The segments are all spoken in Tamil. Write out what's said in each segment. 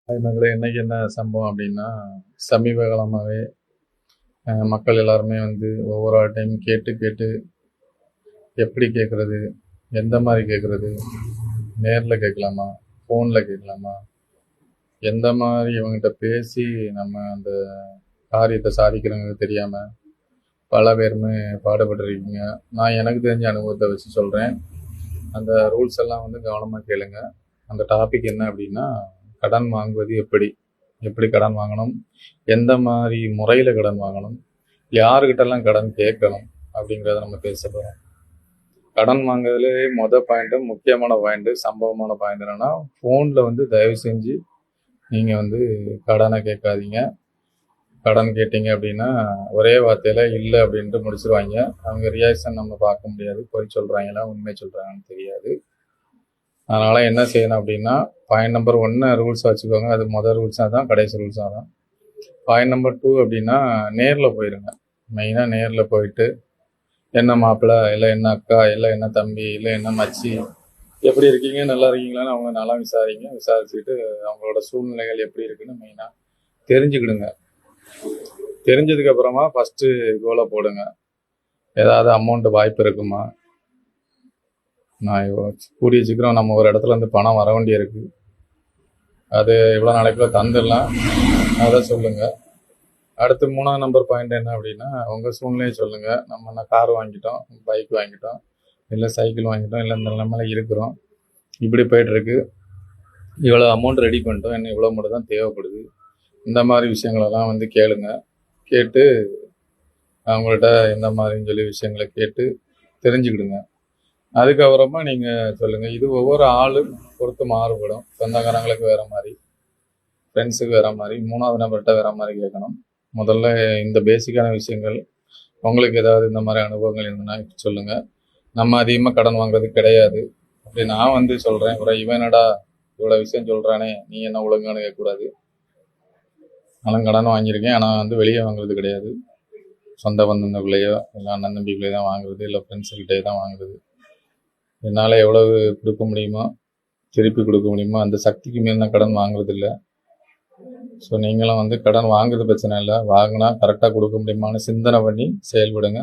மகளே இன்னைக்கு என்ன சம்பவம் அப்படின்னா, சமீப காலமாவே மக்கள் எல்லாருமே வந்து ஒவ்வொரு டைம் கேட்டு கேட்டு எப்படி கேட்குறது? எந்த மாரி கேட்குறது? நேர்ல கேட்கலாமா? ஃபோன்ல கேட்கலாமா? எந்த மாரி இவங்ககிட்ட பேசி நம்ம அந்த காரியத்த சாதிக்கிறோங்கிறது தெரியாம பல பேருமே பாடுபட்டுருக்கீங்க. நான் எனக்கு தெரிஞ்ச அனுபவத்த வச்சு சொல்றேன். அந்த ரூல்ஸ் எல்லாம் வந்து கவனமா கேளுங்க. அந்த டாபிக் என்ன அப்படின்னா, கடன் வாங்குவது எப்படி? எப்படி கடன் வாங்கணும்? எந்த மாரி முறையில கடன் வாங்கணும்? யாருகிட்டலாம் கடன் கேட்கணும்? அப்படிங்கிறத நம்ம பேச போறோம். கடன் வாங்குறதுலயே பாயிண்ட்டு, முக்கியமான பாயிண்ட்டு, சம்பவமான பாயிண்ட் என்னன்னா, ஃபோன்ல வந்து தயவு செஞ்சு நீங்க வந்து கடன கேட்காதீங்க. கடன் கேட்டீங்க அப்படின்னா, ஒரே வார்த்தையில இல்ல அப்படின்ட்டு முடிச்சுருவாய்ங்க. அவங்க ரியாக்ஷன் நம்ம பார்க்க முடியாது. பொய் சொல்றாங்களா? உண்மை சொல்றாங்களான்னு தெரியாது. அதனால என்ன செய்யணும் அப்படின்னா, பாயிண்ட் நம்பர் 1 ரூல்ஸா வச்சுக்கோங்க. அது மொதல் ரூல்ஸ் அதான். கடைசி ரூல்ஸ் அதான். பாயிண்ட் நம்பர் 2 அப்படின்னா, நேர்ல போயிருங்க. மெயினா நேர்ல போயிட்டு, என்ன மாப்பிள, இல்ல என்ன அக்கா, இல்ல என்ன தம்பி, இல்ல என்ன மச்சி, எப்படி இருக்கீங்க? நல்லா இருக்கீங்களான்னு அவங்க நலம் விசாரிங்க. விசாரிச்சுட்டு அவங்களோட சூழ்நிலைகள் எப்படி இருக்குன்னு மெயினா தெரிஞ்சுக்கிடுங்க. தெரிஞ்சதுக்கு அப்புறமா ஃபர்ஸ்ட் கோலை போடுங்க. ஏதாவது அமௌண்ட் வாய்ப்பு இருக்குமா? நான் கூடிய சீக்கிரம் நம்ம ஒரு இடத்துல இருந்து பணம் வர வேண்டி இருக்கு. அது எவ்வளோ நாளைக்குள்ள தந்துடலாம், அதை சொல்லுங்க. அடுத்து 3ஆம் நம்பர் பாயிண்ட் என்ன அப்படின்னா, உங்கள் சூழ்நிலையை சொல்லுங்க. நம்ம கார் வாங்கிட்டோம், பைக் வாங்கிட்டோம், இல்லை சைக்கிள் வாங்கிட்டோம், இல்லை இந்த நிலைமையில இருக்கிறோம், இப்படி போயிட்டு இருக்கு, இவ்வளோ அமௌண்ட் ரெடி பண்ணிட்டோம், இன்னும் இவ்வளோ மட்டும் தான் தேவைப்படுது. இந்த மாதிரி விஷயங்களெல்லாம் வந்து கேளுங்க. கேட்டு அவங்கள்ட்ட எந்த மாதிரின்னு சொல்லி விஷயங்களை கேட்டு தெரிஞ்சுக்கிடுங்க. அதுக்கப்புறமா நீங்கள் சொல்லுங்கள். இது ஒவ்வொரு ஆளும் பொறுத்து மாறுபடும். சொந்தக்காரங்களுக்கு வேறு மாதிரி, ஃப்ரெண்ட்ஸுக்கு வேறு மாதிரி, 3ஆவது நபர்கிட்ட வேறு மாதிரி கேட்கணும். முதல்ல இந்த பேசிக்கான விஷயங்கள் உங்களுக்கு ஏதாவது இந்த மாதிரி அனுபவங்கள் இருந்ததுன்னா சொல்லுங்கள். நம்ம அதிகமாக கடன் வாங்குறது கிடையாது. அப்படி நான் வந்து சொல்கிறேன், அப்புறம் இவனடா இவ்வளோ விஷயம் சொல்கிறானே, நீ என்ன ஒழுங்கானு கேட்கக்கூடாது. நான் கடன் வாங்கியிருக்கேன், ஆனால் வந்து வெளியே வாங்குறது கிடையாது. சொந்த பந்தங்களுக்குள்ளேயோ இல்லை அண்ணன் தம்பிக்குள்ளேயே தான் வாங்குறது, இல்லை ஃப்ரெண்ட்ஸுக்கிட்டே தான் வாங்குறது. என்னால் எவ்வளவு கொடுக்க முடியுமோ, திருப்பி கொடுக்க முடியுமோ அந்த சக்திக்கு மீறி நான் கடன் வாங்குறது இல்லை. ஸோ நீங்களும் வந்து கடன் வாங்குறது பிரச்சனை இல்லை, வாங்கினா கரெக்டாக கொடுக்க முடியுமான்னு சிந்தனை பண்ணி செயல்படுங்க.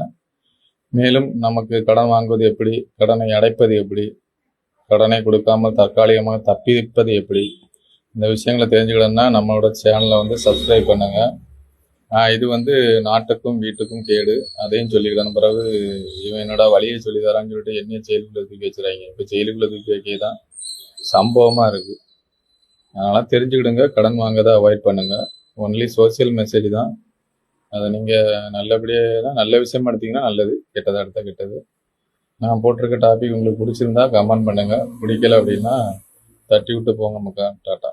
மேலும் நமக்கு கடன் வாங்குவது எப்படி, கடனை அடைப்பது எப்படி, கடனை கொடுக்காமல் தற்காலிகமாக தப்பிப்பது எப்படி, இந்த விஷயங்களை தெரிஞ்சுக்கிட்டோம்னா நம்மளோட சேனலை வந்து சப்ஸ்கிரைப் பண்ணுங்கள். இது வந்து நாட்டுக்கும் வீட்டுக்கும் கேடு, அதையும் சொல்லிக்கிட்டேன். பிறகு இவன் என்னோட வழியை சொல்லி தரான்னு சொல்லிட்டு என்னைய ஜெயிலுக்குள்ள தூக்கி வச்சுறாங்க. இப்போ ஜெயிலுக்குள்ள தூக்கி வைக்க தான் சம்பவமாக இருக்குது. அதனால் தெரிஞ்சுக்கிடுங்க. கடன் வாங்கதை அவாய்ட் பண்ணுங்கள். ஒன்லி சோசியல் மெசேஜ் தான். அதை நீங்கள் நல்லபடியாக தான் நல்ல விஷயமா எடுத்தீங்கன்னா நல்லது, கெட்டதாக எடுத்தால் கெட்டது. நான் போட்டிருக்க டாபிக் உங்களுக்கு பிடிச்சிருந்தா கமெண்ட் பண்ணுங்கள். பிடிக்கல அப்படின்னா தட்டி விட்டு போங்க மக்கா. டாட்டா.